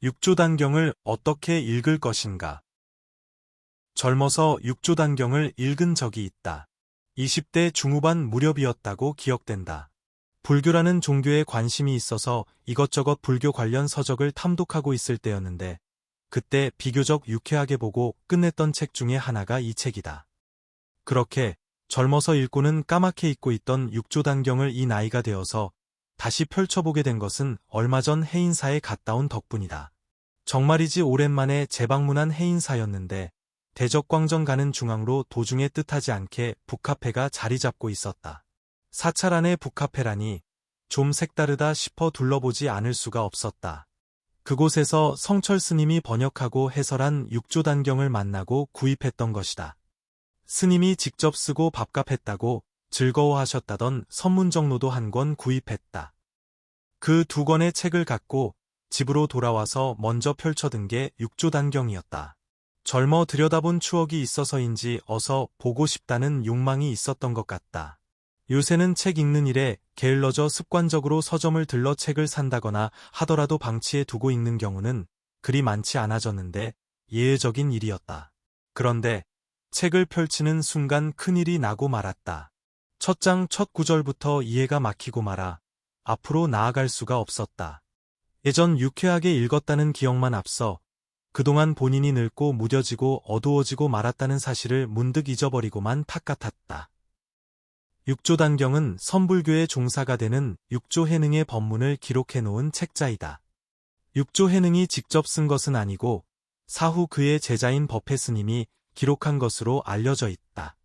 육조단경을 어떻게 읽을 것인가? 젊어서 육조단경을 읽은 적이 있다. 20대 중후반 무렵이었다고 기억된다. 불교라는 종교에 관심이 있어서 이것저것 불교 관련 서적을 탐독하고 있을 때였는데, 그때 비교적 유쾌하게 보고 끝냈던 책 중에 하나가 이 책이다. 그렇게 젊어서 읽고는 까맣게 잊고 있던 육조단경을 이 나이가 되어서 다시 펼쳐보게 된 것은 얼마 전 해인사에 갔다 온 덕분이다. 정말이지 오랜만에 재방문한 해인사였는데 대적광정 가는 중앙로 도중에 뜻하지 않게 북카페가 자리 잡고 있었다. 사찰 안에 북카페라니 좀 색다르다 싶어 둘러보지 않을 수가 없었다. 그곳에서 성철 스님이 번역하고 해설한 육조단경을 만나고 구입했던 것이다. 스님이 직접 쓰고 밥값했다고 즐거워하셨다던 선문정로도 한 권 구입했다. 그 두 권의 책을 갖고 집으로 돌아와서 먼저 펼쳐든 게 육조단경이었다. 젊어 들여다본 추억이 있어서인지 어서 보고 싶다는 욕망이 있었던 것 같다. 요새는 책 읽는 일에 게을러져 습관적으로 서점을 들러 책을 산다거나 하더라도 방치해 두고 읽는 경우는 그리 많지 않아졌는데 예외적인 일이었다. 그런데 책을 펼치는 순간 큰일이 나고 말았다. 첫 장 첫 구절부터 이해가 막히고 말아 앞으로 나아갈 수가 없었다. 예전 유쾌하게 읽었다는 기억만 앞서 그동안 본인이 늙고 무뎌지고 어두워지고 말았다는 사실을 문득 잊어버리고만 탁 같았다. 육조단경은 선불교의 종사가 되는 육조해능의 법문을 기록해 놓은 책자이다. 육조해능이 직접 쓴 것은 아니고 사후 그의 제자인 법회스님이 기록한 것으로 알려져 있다.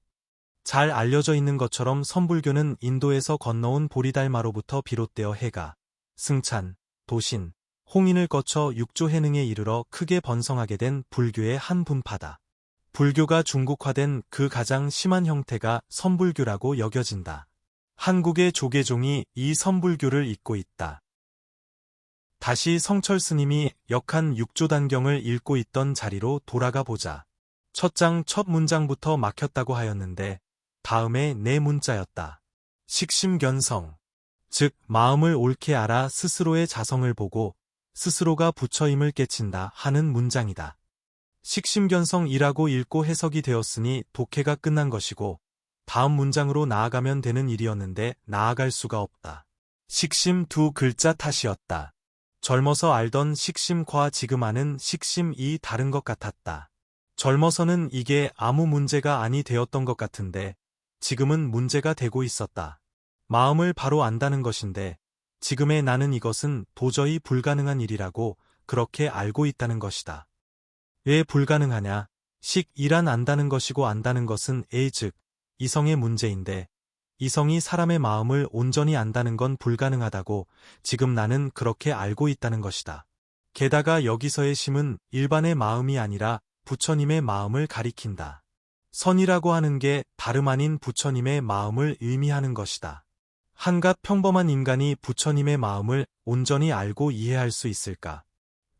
잘 알려져 있는 것처럼 선불교는 인도에서 건너온 보리달마로부터 비롯되어 해가, 승찬, 도신, 홍인을 거쳐 육조해능에 이르러 크게 번성하게 된 불교의 한 분파다. 불교가 중국화된 그 가장 심한 형태가 선불교라고 여겨진다. 한국의 조계종이 이 선불교를 잇고 있다. 다시 성철 스님이 역한 육조단경을 읽고 있던 자리로 돌아가 보자. 첫 장 첫 문장부터 막혔다고 하였는데 다음에 네 문자였다. 식심견성, 즉 마음을 옳게 알아 스스로의 자성을 보고 스스로가 부처임을 깨친다 하는 문장이다. 식심견성이라고 읽고 해석이 되었으니 독해가 끝난 것이고 다음 문장으로 나아가면 되는 일이었는데 나아갈 수가 없다. 식심 두 글자 탓이었다. 젊어서 알던 식심과 지금 아는 식심이 다른 것 같았다. 젊어서는 이게 아무 문제가 아니 되었던 것 같은데 지금은 문제가 되고 있었다. 마음을 바로 안다는 것인데 지금의 나는 이것은 도저히 불가능한 일이라고 그렇게 알고 있다는 것이다. 왜 불가능하냐? 식이란 안다는 것이고 안다는 것은 즉 이성의 문제인데 이성이 사람의 마음을 온전히 안다는 건 불가능하다고 지금 나는 그렇게 알고 있다는 것이다. 게다가 여기서의 심은 일반의 마음이 아니라 부처님의 마음을 가리킨다. 선이라고 하는 게 다름 아닌 부처님의 마음을 의미하는 것이다. 한갓 평범한 인간이 부처님의 마음을 온전히 알고 이해할 수 있을까?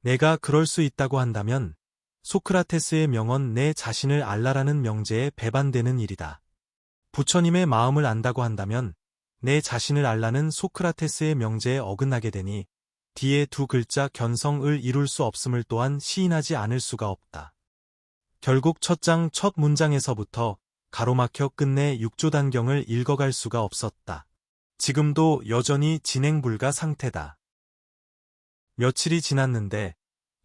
내가 그럴 수 있다고 한다면 소크라테스의 명언 내 자신을 알라라는 명제에 배반되는 일이다. 부처님의 마음을 안다고 한다면 내 자신을 알라는 소크라테스의 명제에 어긋나게 되니 뒤에 두 글자 견성을 이룰 수 없음을 또한 시인하지 않을 수가 없다. 결국 첫 장 첫 문장에서부터 가로막혀 끝내 육조단경을 읽어갈 수가 없었다. 지금도 여전히 진행 불가 상태다. 며칠이 지났는데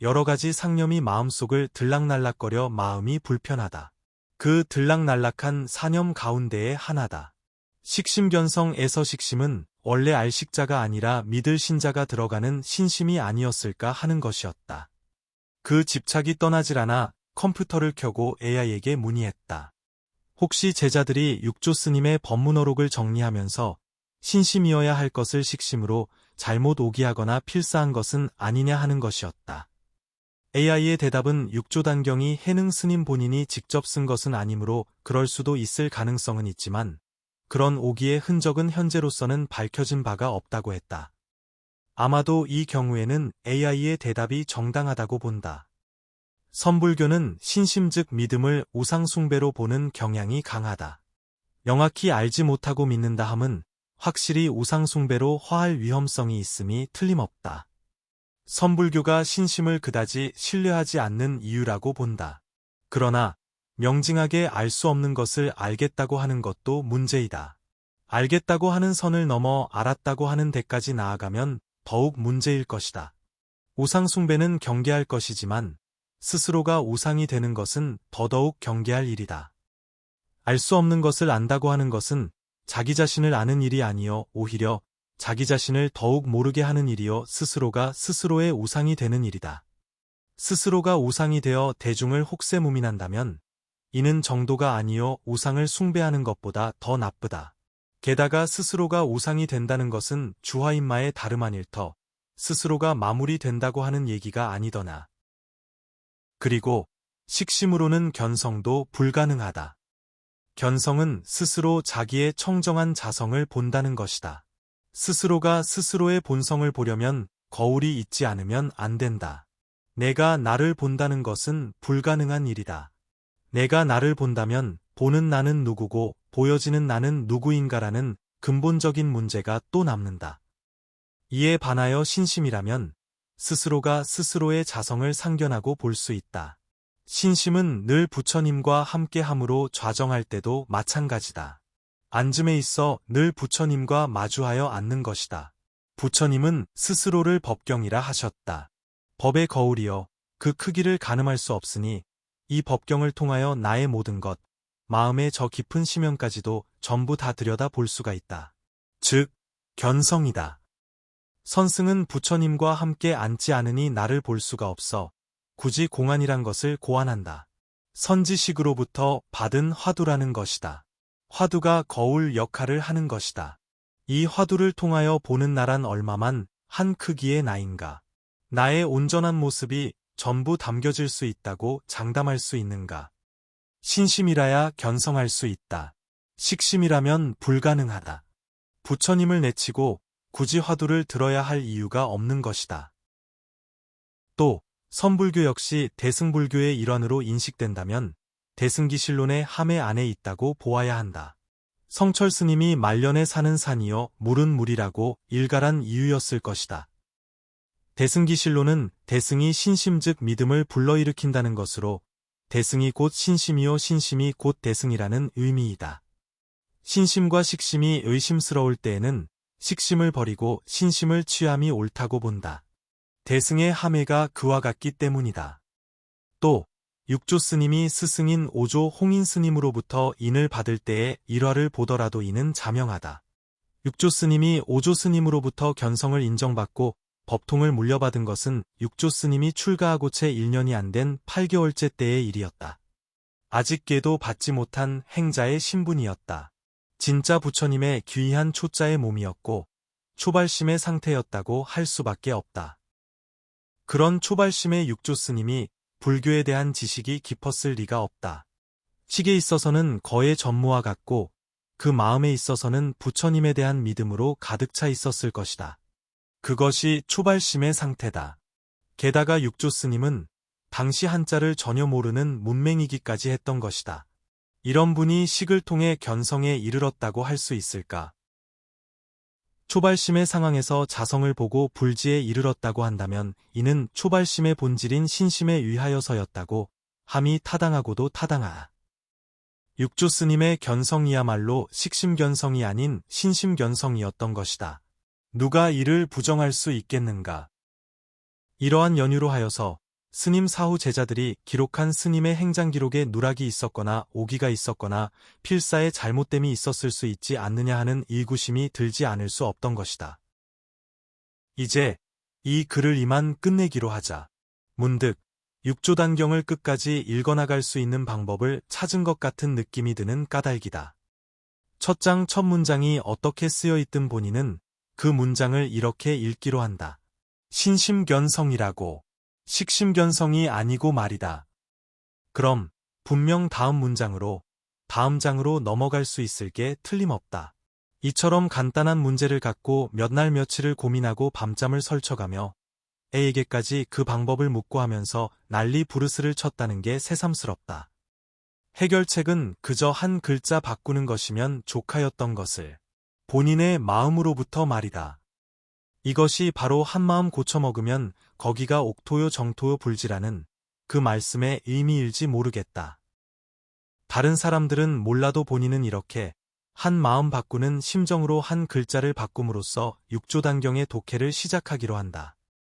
여러 가지 상념이 마음속을 들락날락거려 마음이 불편하다. 그 들락날락한 사념 가운데의 하나다. 식심견성에서 식심은 원래 알식자가 아니라 믿을 신자가 들어가는 신심이 아니었을까 하는 것이었다. 그 집착이 떠나질 않아 컴퓨터를 켜고 AI에게 문의했다. 혹시 제자들이 육조 스님의 법문어록을 정리하면서 신심이어야 할 것을 식심으로 잘못 오기하거나 필사한 것은 아니냐 하는 것이었다. AI의 대답은 육조단경이 해능 스님 본인이 직접 쓴 것은 아니므로 그럴 수도 있을 가능성은 있지만 그런 오기의 흔적은 현재로서는 밝혀진 바가 없다고 했다. 아마도 이 경우에는 AI의 대답이 정당하다고 본다. 선불교는 신심 즉 믿음을 우상숭배로 보는 경향이 강하다. 명확히 알지 못하고 믿는다 함은 확실히 우상숭배로 화할 위험성이 있음이 틀림없다. 선불교가 신심을 그다지 신뢰하지 않는 이유라고 본다. 그러나 명징하게 알 수 없는 것을 알겠다고 하는 것도 문제이다. 알겠다고 하는 선을 넘어 알았다고 하는 데까지 나아가면 더욱 문제일 것이다. 우상 숭배는 경계할 것이지만 스스로가 우상이 되는 것은 더더욱 경계할 일이다. 알 수 없는 것을 안다고 하는 것은 자기 자신을 아는 일이 아니요 오히려 자기 자신을 더욱 모르게 하는 일이요 스스로가 스스로의 우상이 되는 일이다. 스스로가 우상이 되어 대중을 혹세무민한다면 이는 정도가 아니요 우상을 숭배하는 것보다 더 나쁘다. 게다가 스스로가 우상이 된다는 것은 주화인마의 다름 아닐 터 스스로가 마무리된다고 하는 얘기가 아니더나. 그리고 식심으로는 견성도 불가능하다. 견성은 스스로 자기의 청정한 자성을 본다는 것이다. 스스로가 스스로의 본성을 보려면 거울이 있지 않으면 안 된다. 내가 나를 본다는 것은 불가능한 일이다. 내가 나를 본다면 보는 나는 누구고 보여지는 나는 누구인가라는 근본적인 문제가 또 남는다. 이에 반하여 신심이라면 스스로가 스스로의 자성을 상견하고 볼 수 있다. 신심은 늘 부처님과 함께함으로 좌정할 때도 마찬가지다. 앉음에 있어 늘 부처님과 마주하여 앉는 것이다. 부처님은 스스로를 법경이라 하셨다. 법의 거울이여 그 크기를 가늠할 수 없으니 이 법경을 통하여 나의 모든 것, 마음의 저 깊은 심연까지도 전부 다 들여다 볼 수가 있다. 즉, 견성이다. 선승은 부처님과 함께 앉지 않으니 나를 볼 수가 없어 굳이 공안이란 것을 고안한다. 선지식으로부터 받은 화두라는 것이다. 화두가 거울 역할을 하는 것이다. 이 화두를 통하여 보는 나란 얼마만 한 크기의 나인가. 나의 온전한 모습이 전부 담겨질 수 있다고 장담할 수 있는가. 신심이라야 견성할 수 있다. 식심이라면 불가능하다. 부처님을 내치고 굳이 화두를 들어야 할 이유가 없는 것이다. 또 선불교 역시 대승불교의 일환으로 인식된다면 대승기실론의 함의 안에 있다고 보아야 한다. 성철 스님이 말년에 사는 산이여 물은 물이라고 일갈한 이유였을 것이다. 대승기실론은 대승이 신심 즉 믿음을 불러일으킨다는 것으로 대승이 곧 신심이요 신심이 곧 대승이라는 의미이다. 신심과 식심이 의심스러울 때에는 식심을 버리고 신심을 취함이 옳다고 본다. 대승의 함해가 그와 같기 때문이다. 또 육조 스님이 스승인 오조 홍인 스님으로부터 인을 받을 때의 일화를 보더라도 이는 자명하다. 육조 스님이 오조 스님으로부터 견성을 인정받고 법통을 물려받은 것은 육조 스님이 출가하고 채 1년이 안 된 8개월째 때의 일이었다. 아직 궤도 받지 못한 행자의 신분이었다. 진짜 부처님의 귀한 초자의 몸이었고 초발심의 상태였다고 할 수밖에 없다. 그런 초발심의 육조 스님이 불교에 대한 지식이 깊었을 리가 없다. 식에 있어서는 거의 전무와 같고 그 마음에 있어서는 부처님에 대한 믿음으로 가득 차 있었을 것이다. 그것이 초발심의 상태다. 게다가 육조 스님은 당시 한자를 전혀 모르는 문맹이기까지 했던 것이다. 이런 분이 식을 통해 견성에 이르렀다고 할 수 있을까? 초발심의 상황에서 자성을 보고 불지에 이르렀다고 한다면 이는 초발심의 본질인 신심에 의하여서였다고 함이 타당하고도 타당하다. 육조 스님의 견성이야말로 식심견성이 아닌 신심견성이었던 것이다. 누가 이를 부정할 수 있겠는가? 이러한 연유로 하여서 스님 사후 제자들이 기록한 스님의 행장기록에 누락이 있었거나 오기가 있었거나 필사에 잘못됨이 있었을 수 있지 않느냐 하는 의구심이 들지 않을 수 없던 것이다. 이제 이 글을 이만 끝내기로 하자. 문득 육조단경을 끝까지 읽어나갈 수 있는 방법을 찾은 것 같은 느낌이 드는 까닭이다. 첫 장 첫 문장이 어떻게 쓰여있든 본인은 그 문장을 이렇게 읽기로 한다. 신심견성이라고. 식심견성이 아니고 말이다. 그럼 분명 다음 문장으로, 다음 장으로 넘어갈 수 있을 게 틀림없다. 이처럼 간단한 문제를 갖고 몇 날 며칠을 고민하고 밤잠을 설쳐가며 A에게까지 그 방법을 묻고 하면서 난리 부르스를 쳤다는 게 새삼스럽다. 해결책은 그저 한 글자 바꾸는 것이면 족하였던 것을. 본인의 마음으로부터 말이다. 이것이 바로 한마음 고쳐먹으면 거기가 옥토요 정토요 불지라는 그 말씀의 의미일지 모르겠다. 다른 사람들은 몰라도 본인은 이렇게 한 마음 바꾸는 심정으로 한 글자를 바꿈으로써 육조단경의 독해를 시작하기로 한다.